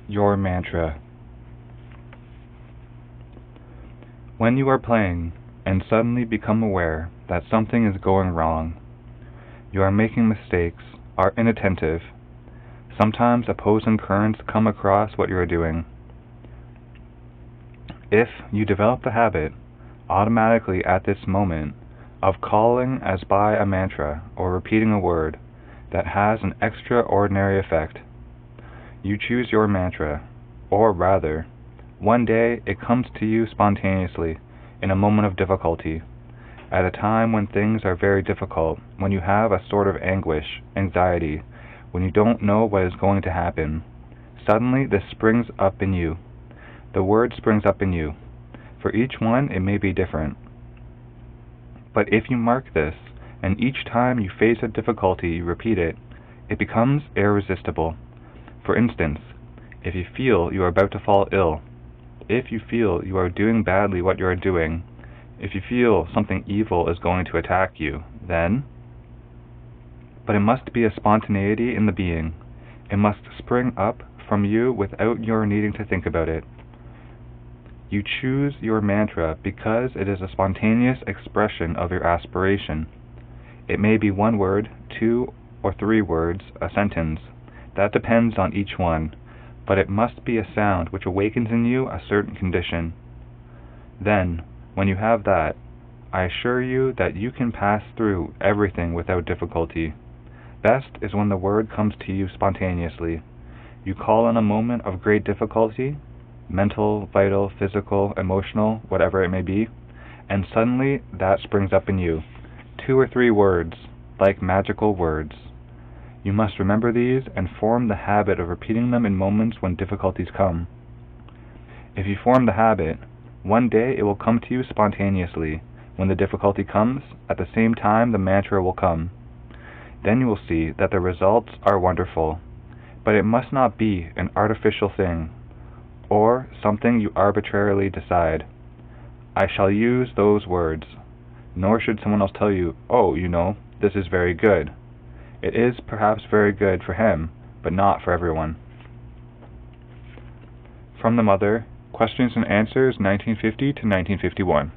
Your mantra. When you are playing and suddenly become aware that something is going wrong, you are making mistakes, are inattentive, sometimes opposing currents come across what you are doing. If you develop the habit, automatically at this moment, of calling as by a mantra or repeating a word that has an extraordinary effect, you choose your mantra, or rather, one day it comes to you spontaneously in a moment of difficulty, at a time when things are very difficult, when you have a sort of anguish, anxiety, when you don't know what is going to happen. Suddenly this springs up in you. The word springs up in you. For each one it may be different. But if you mark this, and each time you face a difficulty you repeat it, it becomes irresistible. For instance, if you feel you are about to fall ill, if you feel you are doing badly what you are doing, if you feel something evil is going to attack you, then... But it must be a spontaneity in the being. It must spring up from you without your needing to think about it. You choose your mantra because it is a spontaneous expression of your aspiration. It may be one word, 2 or 3 words, a sentence. That depends on each one, but it must be a sound which awakens in you a certain condition. Then, when you have that, I assure you that you can pass through everything without difficulty. Best is when the word comes to you spontaneously. You call in a moment of great difficulty, mental, vital, physical, emotional, whatever it may be, and suddenly that springs up in you. 2 or 3 words, like magical words. You must remember these and form the habit of repeating them in moments when difficulties come. If you form the habit, one day it will come to you spontaneously. When the difficulty comes, at the same time the mantra will come. Then you will see that the results are wonderful. But it must not be an artificial thing, or something you arbitrarily decide. I shall use those words. Nor should someone else tell you, oh, this is very good. It is perhaps very good for him, but not for everyone. From the Mother, Questions and Answers, 1950 to 1951.